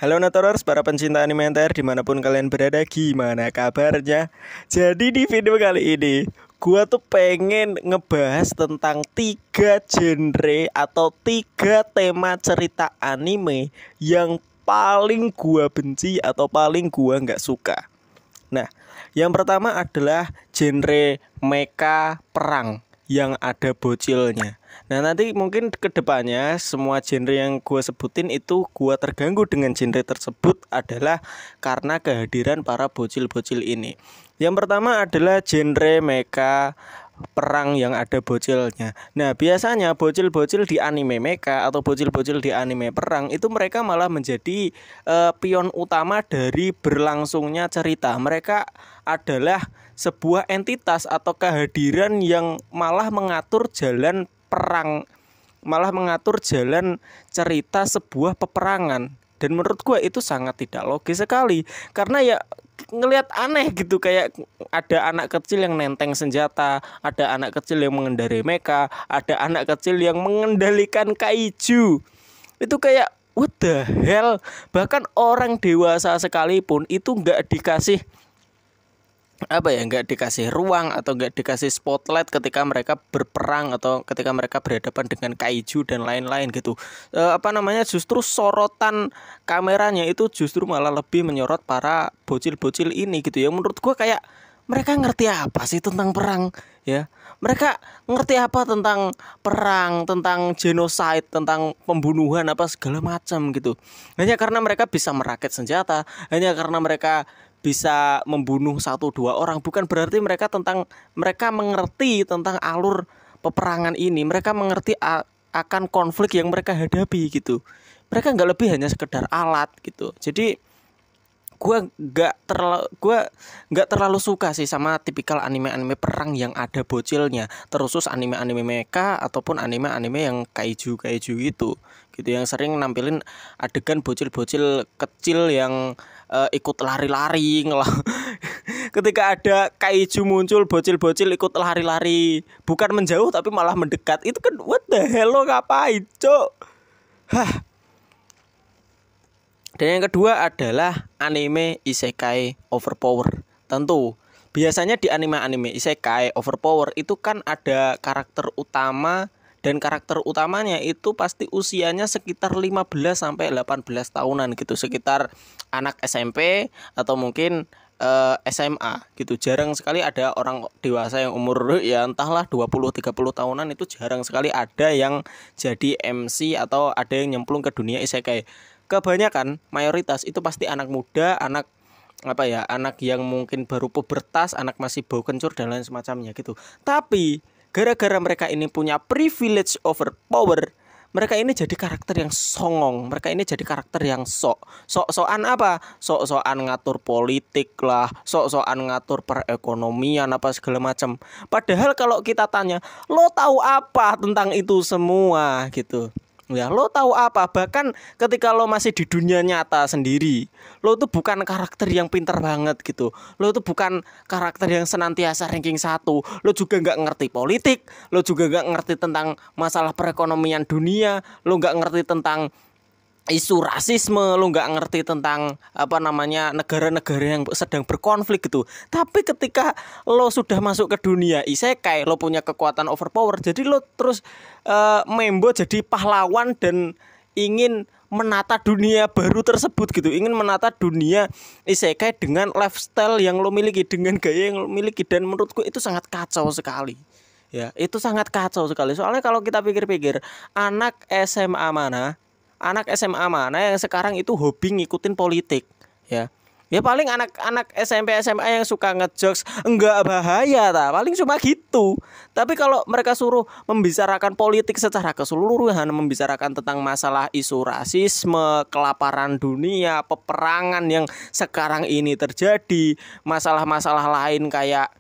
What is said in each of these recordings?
Halo Natorers, para pencinta anime enter dimanapun kalian berada, gimana kabarnya? Jadi di video kali ini, gua tuh pengen ngebahas tentang 3 genre atau 3 tema cerita anime yang paling gua benci atau paling gua nggak suka. Nah, yang pertama adalah genre mecha perang yang ada bocilnya. Nah, nanti mungkin kedepannya semua genre yang gue sebutin itu gue terganggu dengan genre tersebut adalah karena kehadiran para bocil-bocil ini. Yang pertama adalah genre mecha perang yang ada bocilnya. Nah, biasanya bocil-bocil di anime mecha atau bocil-bocil di anime perang itu mereka malah menjadi pion utama dari berlangsungnya cerita. Mereka adalah sebuah entitas atau kehadiran yang malah mengatur jalan perang, malah mengatur jalan cerita sebuah peperangan. Dan menurut gue itu sangat tidak logis sekali, karena ya ngelihat aneh gitu, kayak ada anak kecil yang nenteng senjata, ada anak kecil yang mengendarai mecha, ada anak kecil yang mengendalikan kaiju. Itu kayak what the hell. Bahkan orang dewasa sekalipun itu nggak dikasih ruang atau nggak dikasih spotlight ketika mereka berperang atau ketika mereka berhadapan dengan kaiju dan lain-lain gitu. Justru sorotan kameranya itu justru malah lebih menyorot para bocil-bocil ini gitu ya. Menurut gua kayak mereka ngerti apa sih tentang perang ya? Mereka ngerti apa tentang perang, tentang genocide, tentang pembunuhan apa segala macam gitu. Hanya karena mereka bisa merakit senjata, hanya karena mereka bisa membunuh 1-2 orang, bukan berarti mereka mengerti tentang alur peperangan ini. Mereka mengerti akan konflik yang mereka hadapi gitu. Mereka nggak lebih hanya sekedar alat gitu. Jadi gue nggak terlalu suka sih sama tipikal anime-anime perang yang ada bocilnya, terus anime-anime mecha ataupun anime-anime yang kaiju gitu yang sering nampilin adegan bocil-bocil kecil yang ikut lari-lari ketika ada kaiju muncul, bocil-bocil ikut lari-lari, bukan menjauh tapi malah mendekat. Itu kan what the hell, lo ngapain cok? Dan yang kedua adalah anime isekai overpower. Tentu biasanya di anime-anime isekai overpower itu kan ada karakter utama, dan karakter utamanya itu pasti usianya sekitar 15 sampai 18 tahunan gitu, sekitar anak SMP atau mungkin SMA gitu. Jarang sekali ada orang dewasa yang umur ya entahlah 20-30 tahunan, itu jarang sekali ada yang jadi MC atau ada yang nyemplung ke dunia isekai. Kebanyakan mayoritas itu pasti anak muda, anak yang mungkin baru pubertas, anak masih bau kencur dan lain semacamnya gitu. Tapi gara-gara mereka ini punya privilege over power, mereka ini jadi karakter yang songong. Mereka ini jadi karakter yang sok-sokan apa? Sok-sokan ngatur politik lah, sok-sokan ngatur perekonomian apa segala macam. Padahal kalau kita tanya, lo tahu apa tentang itu semua gitu? Ya, lo tahu apa? Bahkan ketika lo masih di dunia nyata sendiri, lo tuh bukan karakter yang pinter banget gitu. Lo tuh bukan karakter yang senantiasa ranking 1. Lo juga nggak ngerti politik, lo juga nggak ngerti tentang masalah perekonomian dunia, lo nggak ngerti tentang isu rasisme, lo nggak ngerti tentang negara-negara yang sedang berkonflik gitu. Tapi ketika lo sudah masuk ke dunia isekai, lo punya kekuatan overpower, jadi lo terus membo jadi pahlawan dan ingin menata dunia baru tersebut gitu, ingin menata dunia isekai dengan lifestyle yang lo miliki, dengan gaya yang lo miliki. Dan menurutku itu sangat kacau sekali. Ya, itu sangat kacau sekali. Soalnya kalau kita pikir-pikir, anak SMA mana yang sekarang itu hobi ngikutin politik ya? Ya paling anak-anak SMP SMA yang suka ngejokes, enggak bahaya paling cuma gitu. Tapi kalau mereka suruh membicarakan politik secara keseluruhan, membicarakan tentang masalah isu rasisme, kelaparan dunia, peperangan yang sekarang ini terjadi, masalah-masalah lain kayak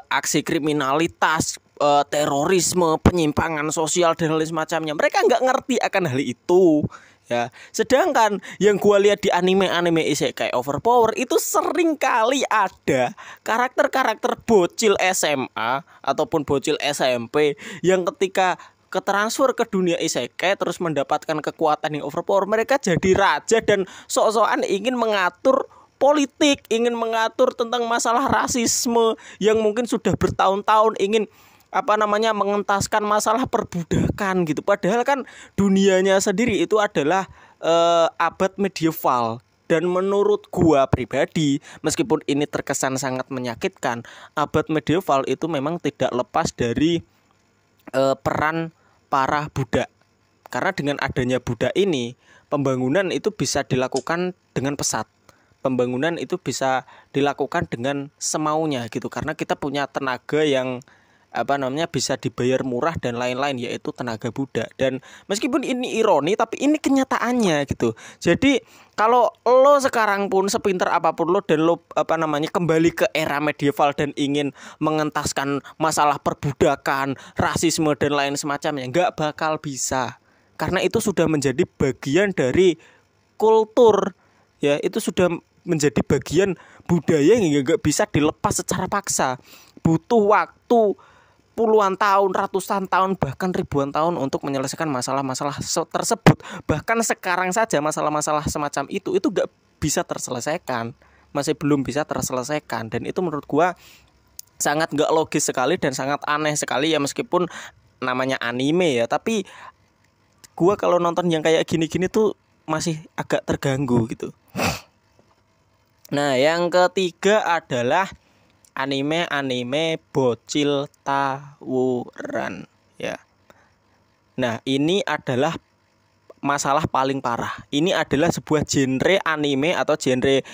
aksi kriminalitas, terorisme, penyimpangan sosial dan lain semacamnya, mereka nggak ngerti akan hal itu ya. Sedangkan yang gue lihat di anime-anime isekai overpower itu sering kali ada karakter-karakter bocil SMA ataupun bocil SMP yang ketika ketransfer ke dunia isekai terus mendapatkan kekuatan yang overpower, mereka jadi raja dan sok-sokan ingin mengatur politik, ingin mengatur tentang masalah rasisme yang mungkin sudah bertahun-tahun, ingin mengentaskan masalah perbudakan gitu. Padahal kan dunianya sendiri itu adalah abad medieval. Dan menurut gua pribadi, meskipun ini terkesan sangat menyakitkan, abad medieval itu memang tidak lepas dari peran para budak. Karena dengan adanya budak ini, pembangunan itu bisa dilakukan dengan pesat. Pembangunan itu bisa dilakukan dengan semaunya gitu. Karena kita punya tenaga yang bisa dibayar murah dan lain-lain, yaitu tenaga budak. Dan meskipun ini ironi, tapi ini kenyataannya gitu. Jadi kalau lo sekarang pun sepintar apapun lo dan lo kembali ke era medieval dan ingin mengentaskan masalah perbudakan, rasisme dan lain semacamnya, nggak bakal bisa. Karena itu sudah menjadi bagian dari kultur, ya, itu sudah menjadi bagian budaya yang nggak bisa dilepas secara paksa. Butuh waktu puluhan tahun, ratusan tahun, bahkan ribuan tahun untuk menyelesaikan masalah-masalah tersebut. Bahkan sekarang saja masalah-masalah semacam itu gak bisa terselesaikan, masih belum bisa terselesaikan. Dan itu menurut gua sangat gak logis sekali dan sangat aneh sekali ya, meskipun namanya anime ya, tapi gua kalau nonton yang kayak gini-gini tuh masih agak terganggu gitu. Nah, yang ketiga adalah anime bocil tawuran ya. Nah, ini adalah masalah paling parah. Ini adalah sebuah genre anime atau genre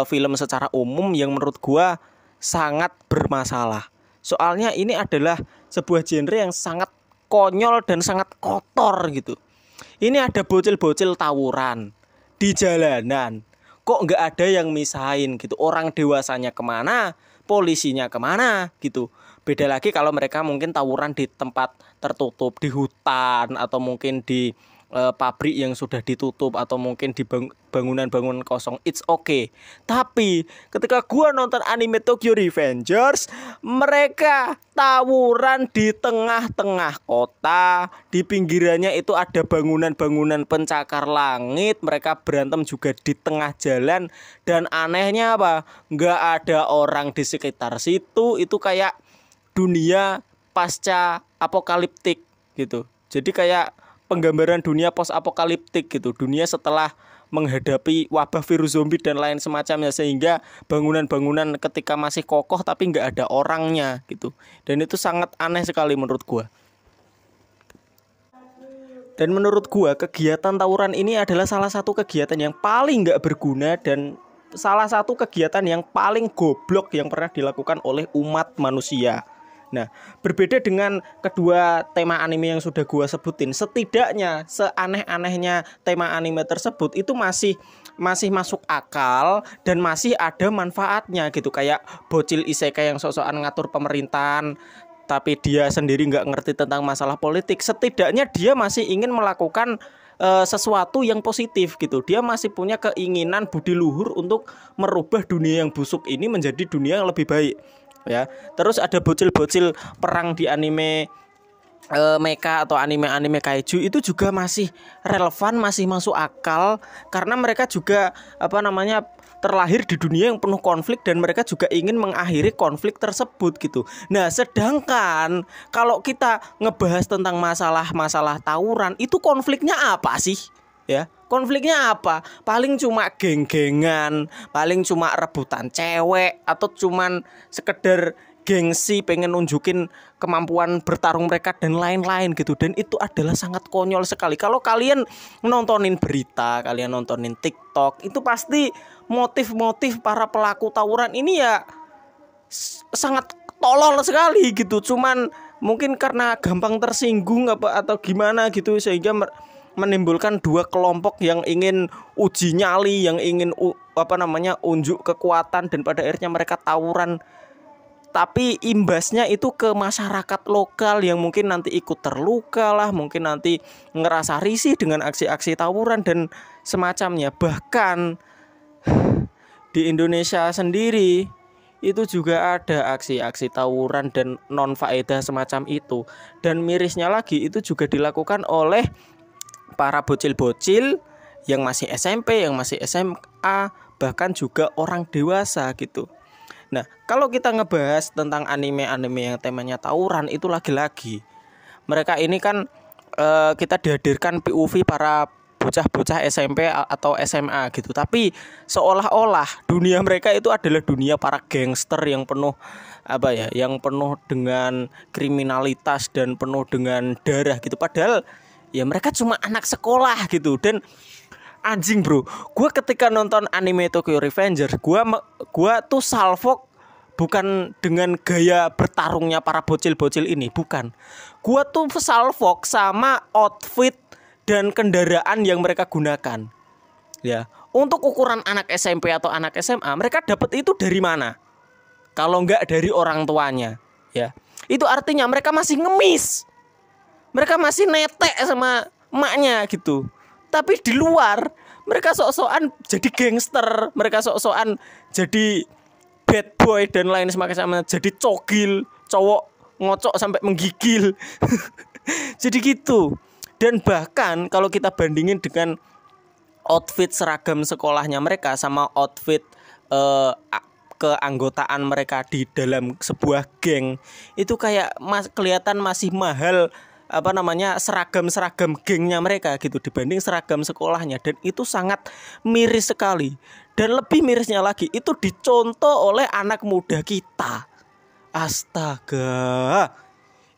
film secara umum yang menurut gua sangat bermasalah. Soalnya ini adalah sebuah genre yang sangat konyol dan sangat kotor gitu. Ini ada bocil-bocil tawuran di jalanan. Kok nggak ada yang misahin gitu. Orang dewasanya kemana, polisinya kemana gitu. Beda lagi kalau mereka mungkin tawuran di tempat tertutup, di hutan, atau mungkin di pabrik yang sudah ditutup, atau mungkin di bangunan-bangunan kosong. It's okay. Tapi ketika gua nonton anime Tokyo Revengers, mereka tawuran di tengah-tengah kota. Di pinggirannya itu ada bangunan-bangunan pencakar langit. Mereka berantem juga di tengah jalan. Dan anehnya apa? Nggak ada orang di sekitar situ. Itu kayak dunia pasca apokaliptik gitu. Jadi kayak penggambaran dunia post apokaliptik gitu. Dunia setelah menghadapi wabah virus zombie dan lain semacamnya, sehingga bangunan-bangunan ketika masih kokoh tapi nggak ada orangnya gitu. Dan itu sangat aneh sekali menurut gua. Dan menurut gua kegiatan tawuran ini adalah salah satu kegiatan yang paling nggak berguna dan salah satu kegiatan yang paling goblok yang pernah dilakukan oleh umat manusia. Nah, berbeda dengan kedua tema anime yang sudah gua sebutin, setidaknya seaneh-anehnya tema anime tersebut itu masih masuk akal dan masih ada manfaatnya gitu. Kayak bocil isekai yang sok-sokan ngatur pemerintahan, tapi dia sendiri nggak ngerti tentang masalah politik. Setidaknya dia masih ingin melakukan sesuatu yang positif gitu. Dia masih punya keinginan budi luhur untuk merubah dunia yang busuk ini menjadi dunia yang lebih baik. Ya, terus ada bocil-bocil perang di anime mecha atau anime-anime kaiju, itu juga masih relevan, masih masuk akal karena mereka juga terlahir di dunia yang penuh konflik dan mereka juga ingin mengakhiri konflik tersebut gitu. Nah, sedangkan kalau kita ngebahas tentang masalah tawuran, itu konfliknya apa sih? Ya, konfliknya apa? Paling cuma geng-gengan, paling cuma rebutan cewek, atau cuman sekedar gengsi pengen nunjukin kemampuan bertarung mereka dan lain-lain gitu. Dan itu adalah sangat konyol sekali. Kalau kalian nontonin berita, kalian nontonin TikTok, itu pasti motif-motif para pelaku tawuran ini ya sangat tolol sekali gitu. Cuman mungkin karena gampang tersinggung atau gimana gitu, sehingga menimbulkan dua kelompok yang ingin uji nyali, yang ingin unjuk kekuatan, dan pada akhirnya mereka tawuran. Tapi imbasnya itu ke masyarakat lokal yang mungkin nanti ikut terluka lah, mungkin nanti ngerasa risih dengan aksi-aksi tawuran dan semacamnya. Bahkan di Indonesia sendiri itu juga ada aksi-aksi tawuran dan non faedah semacam itu. Dan mirisnya lagi itu juga dilakukan oleh para bocil-bocil yang masih SMP, yang masih SMA, bahkan juga orang dewasa gitu. Nah, kalau kita ngebahas tentang anime-anime yang temanya tawuran itu lagi-lagi mereka ini kan kita dihadirkan POV para bocah-bocah SMP atau SMA gitu. Tapi seolah-olah dunia mereka itu adalah dunia para gangster yang penuh yang penuh dengan kriminalitas dan penuh dengan darah gitu. Padahal ya mereka cuma anak sekolah gitu. Dan anjing bro, gue ketika nonton anime Tokyo Revenger, gue tuh salfok bukan dengan gaya bertarungnya para bocil-bocil ini, bukan. Gue tuh salfok sama outfit dan kendaraan yang mereka gunakan. Ya, untuk ukuran anak SMP atau anak SMA, mereka dapat itu dari mana? Kalau nggak dari orang tuanya, ya. Itu artinya mereka masih ngemis. Mereka masih netek sama emaknya gitu. Tapi di luar mereka sok-sokan jadi gangster, mereka sok-sokan jadi bad boy dan lain semacamnya, jadi cogil, cowok ngocok sampai menggigil. Jadi gitu. Dan bahkan kalau kita bandingin dengan outfit seragam sekolahnya mereka sama outfit keanggotaan mereka di dalam sebuah geng, itu kayak kelihatan masih mahal seragam gengnya mereka gitu dibanding seragam sekolahnya. Dan itu sangat miris sekali. Dan lebih mirisnya lagi itu dicontoh oleh anak muda kita. Astaga,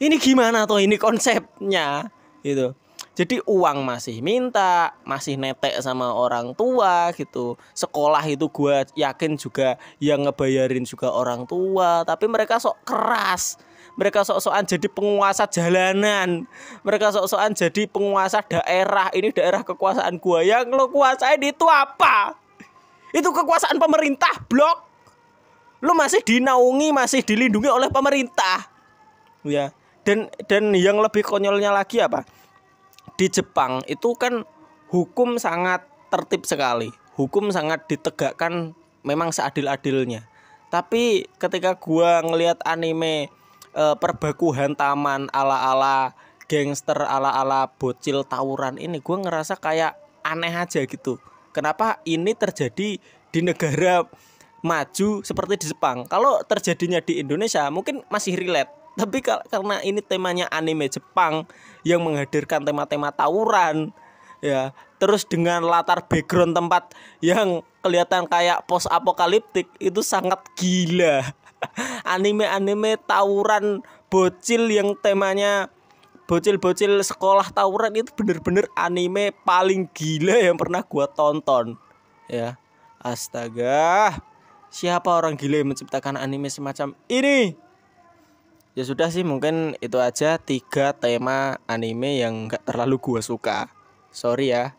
ini gimana tuh ini konsepnya gitu. Jadi uang masih minta, masih netek sama orang tua gitu. Sekolah itu gue yakin juga yang ngebayarin juga orang tua. Tapi mereka sok keras. Mereka sok-sokan jadi penguasa jalanan. Mereka sok-sokan jadi penguasa daerah. Ini daerah kekuasaan gue. Yang lo kuasain itu apa? Itu kekuasaan pemerintah, blok. Lo masih dinaungi, masih dilindungi oleh pemerintah. Ya. Dan yang lebih konyolnya lagi apa? Di Jepang itu kan hukum sangat tertib sekali. Hukum sangat ditegakkan memang seadil-adilnya. Tapi ketika gua ngelihat anime perbaku hantaman ala-ala gangster, ala-ala bocil tawuran ini, gua ngerasa kayak aneh aja gitu. Kenapa ini terjadi di negara maju seperti di Jepang? Kalau terjadinya di Indonesia mungkin masih relate. Tapi karena ini temanya anime Jepang yang menghadirkan tema-tema tawuran, ya, terus dengan latar background tempat yang kelihatan kayak post apokaliptik, itu sangat gila. Anime-anime tawuran bocil yang temanya bocil-bocil sekolah tawuran itu bener-bener anime paling gila yang pernah gua tonton. Ya, astaga, siapa orang gila yang menciptakan anime semacam ini? Ya sudah sih, mungkin itu aja 3 tema anime yang gak terlalu gua suka. Sorry ya.